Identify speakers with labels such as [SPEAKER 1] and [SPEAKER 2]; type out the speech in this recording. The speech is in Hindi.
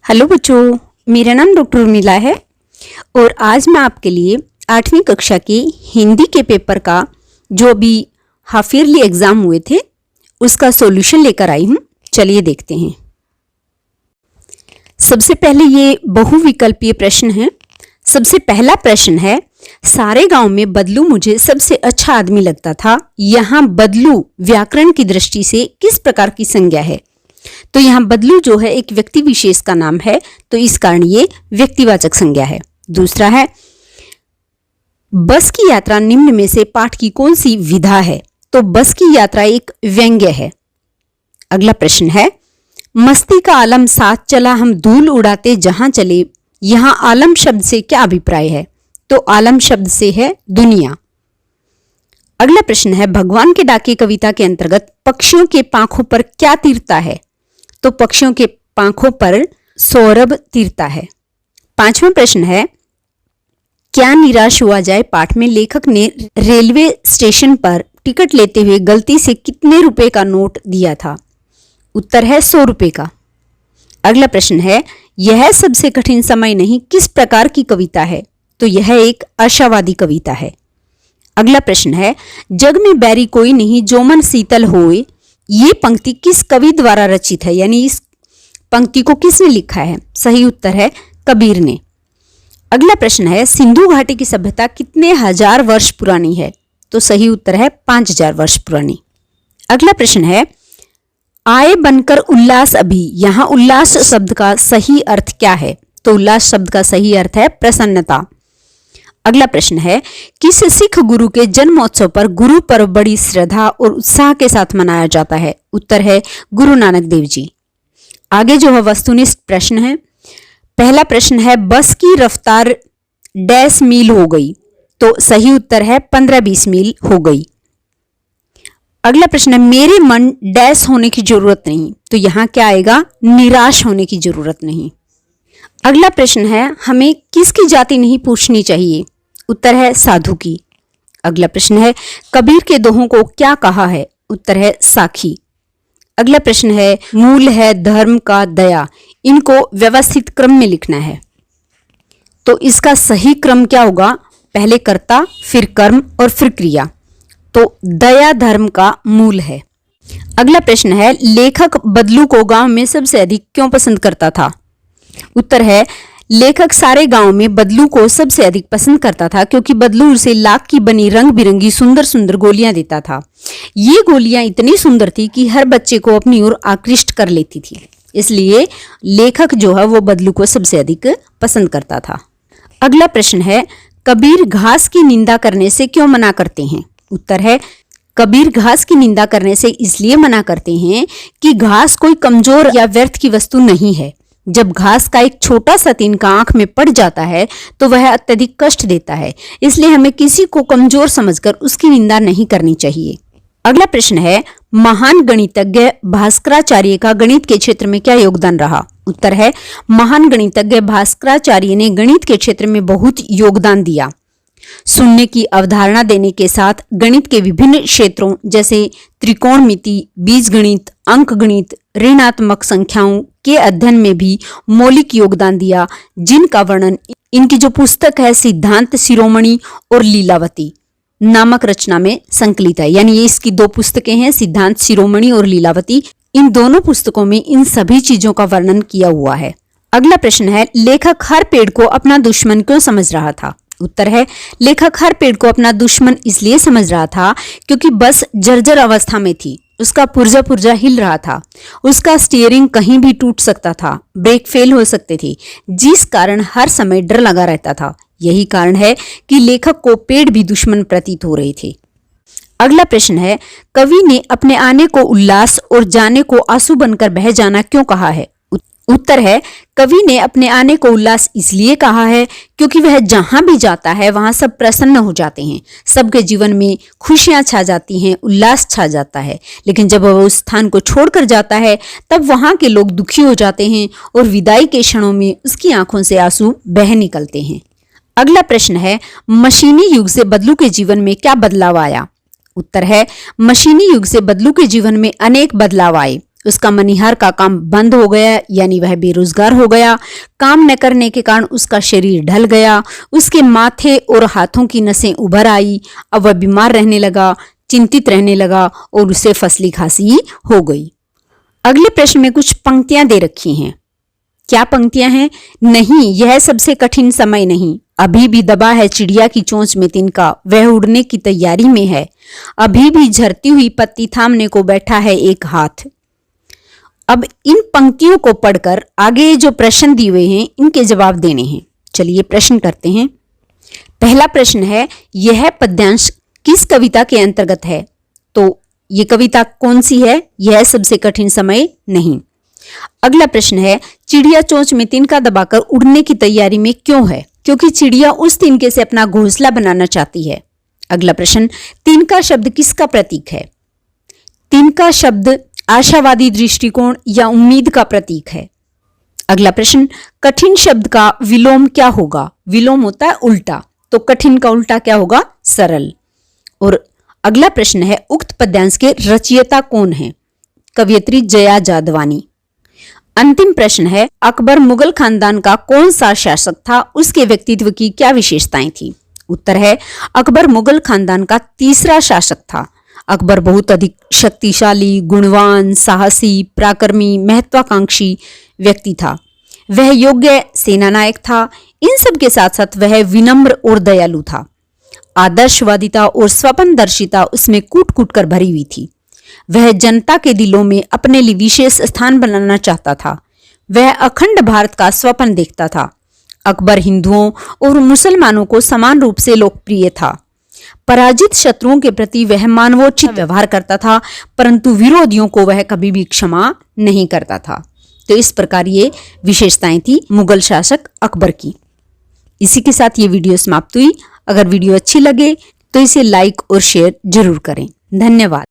[SPEAKER 1] हेलो बच्चों, मेरा नाम डॉक्टर उर्मिला है और आज मैं आपके लिए 8वीं कक्षा के हिंदी के पेपर का जो अभी हाफ ईयरली एग्ज़ाम हुए थे उसका सॉल्यूशन लेकर आई हूँ। चलिए देखते हैं। सबसे पहले ये बहुविकल्पीय प्रश्न है। सबसे पहला प्रश्न है, सारे गांव में बदलू मुझे सबसे अच्छा आदमी लगता था। यहाँ बदलू व्याकरण की दृष्टि से किस प्रकार की संज्ञा है? तो यहाँ बदलू जो है एक व्यक्ति विशेष का नाम है, तो इस कारण ये व्यक्तिवाचक संज्ञा है। दूसरा है, बस की यात्रा निम्न में से पाठ की कौन सी विधा है? तो बस की यात्रा एक व्यंग्य है। अगला प्रश्न है, मस्ती का आलम साथ चला हम धूल उड़ाते जहां चले। यहाँ आलम शब्द से क्या अभिप्राय है? तो आलम शब्द से है दुनिया। अगला प्रश्न है, भगवान के डाके कविता के अंतर्गत पक्षियों के पांखों पर क्या तीरता है? तो पक्षियों के पांखों पर सौरभ तीरता है। पांचवा प्रश्न है, क्या निराश हुआ जाए पाठ में लेखक ने रेलवे स्टेशन पर टिकट लेते हुए गलती से कितने रुपए का नोट दिया था? उत्तर है 100 रुपए का। अगला प्रश्न है, यह सबसे कठिन समय नहीं किस प्रकार की कविता है? तो यह एक आशावादी कविता है। अगला प्रश्न है, जग में बैरी कोई नहीं जो मन शीतल होए। ये पंक्ति किस कवि द्वारा रचित है? यानी इस पंक्ति को किसने लिखा है? सही उत्तर है कबीर ने। अगला प्रश्न है, सिंधु घाटी की सभ्यता कितने हजार वर्ष पुरानी है? तो सही उत्तर है 5000 वर्ष पुरानी। अगला प्रश्न है, आए बनकर उल्लास अभी। यहाँ उल्लास शब्द का सही अर्थ क्या है? तो उल्लास शब्द का सही अर्थ है प्रसन्नता। अगला प्रश्न है, किस सिख गुरु के जन्मोत्सव पर गुरु पर्व बड़ी श्रद्धा और उत्साह के साथ मनाया जाता है? उत्तर है गुरु नानक देव जी। आगे जो है वस्तुनिष्ठ प्रश्न है। पहला प्रश्न है, बस की रफ्तार डैश मील हो गई। तो सही उत्तर है 15-20 मील हो गई। अगला प्रश्न है, मेरे मन डैश होने की जरूरत नहीं। तो यहाँ क्या आएगा? निराश होने की जरूरत नहीं। अगला प्रश्न है, हमें किसकी जाति नहीं पूछनी चाहिए? उत्तर है साधु की। अगला प्रश्न है, कबीर के दोहों को क्या कहा है? उत्तर है साखी। अगला प्रश्न है, मूल है धर्म का दया। इनको व्यवस्थित क्रम में लिखना है। तो इसका सही क्रम क्या होगा? पहले कर्ता, फिर कर्म और फिर क्रिया। तो दया धर्म का मूल है। अगला प्रश्न है, लेखक बदलू को गांव में सबसे अधिक क्यों पसंद करता था? उत्तर है, लेखक सारे गांव में बदलू को सबसे अधिक पसंद करता था क्योंकि बदलू उसे लाख की बनी रंग बिरंगी सुंदर सुंदर गोलियां देता था। ये गोलियां इतनी सुंदर थी कि हर बच्चे को अपनी ओर आकृष्ट कर लेती थी। इसलिए लेखक जो है वो बदलू को सबसे अधिक पसंद करता था। अगला प्रश्न है, कबीर घास की निंदा करने से क्यों मना करते हैं? उत्तर है, कबीर घास की निंदा करने से इसलिए मना करते हैं कि घास कोई कमजोर या व्यर्थ की वस्तु नहीं है। जब घास का एक छोटा सा तिनका आंख में पड़ जाता है तो वह अत्यधिक कष्ट देता है। इसलिए हमें किसी को कमजोर समझकर उसकी निंदा नहीं करनी चाहिए। अगला प्रश्न है, महान गणितज्ञ भास्कराचार्य का गणित के क्षेत्र में क्या योगदान रहा? उत्तर है, महान गणितज्ञ भास्कराचार्य ने गणित के क्षेत्र में बहुत योगदान दिया। शून्य की अवधारणा देने के साथ गणित के विभिन्न क्षेत्रों जैसे त्रिकोणमिति, बीजगणित, अंकगणित, ऋणात्मक संख्याओं के अध्ययन में भी मौलिक योगदान दिया, जिनका वर्णन इनकी जो पुस्तक है सिद्धांत शिरोमणि और लीलावती नामक रचना में संकलित है। यानी ये इसकी 2 पुस्तकें हैं, सिद्धांत शिरोमणि और लीलावती। इन दोनों पुस्तकों में इन सभी चीजों का वर्णन किया हुआ है। अगला प्रश्न है, लेखक हर पेड़ को अपना दुश्मन क्यों समझ रहा था? उत्तर है, लेखक हर पेड़ को अपना दुश्मन इसलिए समझ रहा था क्योंकि बस जर्जर अवस्था में थी। उसका पुर्जा पुर्जा हिल रहा था, उसका स्टीयरिंग कहीं भी टूट सकता था, ब्रेक फेल हो सकते थे, जिस कारण हर समय डर लगा रहता था। यही कारण है कि लेखक को पेड़ भी दुश्मन प्रतीत हो रहे थे। अगला प्रश्न है, कवि ने अपने आने को उल्लास और जाने को आंसू बनकर बह जाना क्यों कहा है? उत्तर है, कवि ने अपने आने को उल्लास इसलिए कहा है क्योंकि वह जहां भी जाता है वहां सब प्रसन्न हो जाते हैं, सबके जीवन में खुशियां छा जाती हैं, उल्लास छा जाता है। लेकिन जब वह उस स्थान को छोड़कर जाता है तब वहां के लोग दुखी हो जाते हैं और विदाई के क्षणों में उसकी आंखों से आंसू बह निकलते हैं। अगला प्रश्न है, मशीनी युग से बदलू के जीवन में क्या बदलाव आया? उत्तर है, मशीनी युग से बदलू के जीवन में अनेक बदलाव आए। उसका मनिहार का काम बंद हो गया, यानी वह बेरोजगार हो गया। काम न करने के कारण उसका शरीर ढल गया, उसके माथे और हाथों की नसें उभर आई। अब वह बीमार रहने लगा, चिंतित रहने लगा और उसे फसली खांसी हो गई। अगले प्रश्न में कुछ पंक्तियां दे रखी हैं। क्या पंक्तियां हैं? नहीं, यह सबसे कठिन समय नहीं, अभी भी दबा है चिड़िया की चोंच में तिनका, वह उड़ने की तैयारी में है, अभी भी झरती हुई पत्ती थामने को बैठा है एक हाथ। अब इन पंक्तियों को पढ़कर आगे जो प्रश्न दिए हुए हैं इनके जवाब देने हैं। चलिए प्रश्न करते हैं। पहला प्रश्न है, यह पद्यांश किस कविता के अंतर्गत है? तो ये कविता कौन सी है? यह सबसे कठिन समय नहीं। अगला प्रश्न है, चिड़िया चोंच में तिनका दबाकर उड़ने की तैयारी में क्यों है? क्योंकि चिड़िया उस तिनके से अपना घोंसला बनाना चाहती है। अगला प्रश्न, तिनका शब्द किसका प्रतीक है? तिनका शब्द आशावादी दृष्टिकोण या उम्मीद का प्रतीक है। अगला प्रश्न, कठिन शब्द का विलोम क्या होगा? विलोम होता है उल्टा, तो कठिन का उल्टा क्या होगा? सरल। और अगला प्रश्न है, उक्त पद्यांश के रचयिता कौन है? कवयित्री जया जादवानी। अंतिम प्रश्न है, अकबर मुगल खानदान का कौन सा शासक था? उसके व्यक्तित्व की क्या विशेषताएं थी? उत्तर है, अकबर मुगल खानदान का तीसरा शासक था। अकबर बहुत अधिक शक्तिशाली, गुणवान, साहसी, पराक्रमी, महत्वाकांक्षी व्यक्ति था। वह योग्य सेनानायक था। इन सब के साथ साथ वह विनम्र और दयालु था। आदर्शवादिता और स्वप्नदर्शिता उसमें कूट कूट कर भरी हुई थी। वह जनता के दिलों में अपने लिए विशेष स्थान बनाना चाहता था। वह अखंड भारत का स्वप्न देखता था। अकबर हिंदुओं और मुसलमानों को समान रूप से लोकप्रिय था। पराजित शत्रुओं के प्रति वह मानवोचित व्यवहार करता था, परंतु विरोधियों को वह कभी भी क्षमा नहीं करता था। तो इस प्रकार ये विशेषताएं थी मुगल शासक अकबर की। इसी के साथ ये वीडियो समाप्त हुई। अगर वीडियो अच्छी लगे तो इसे लाइक और शेयर जरूर करें। धन्यवाद।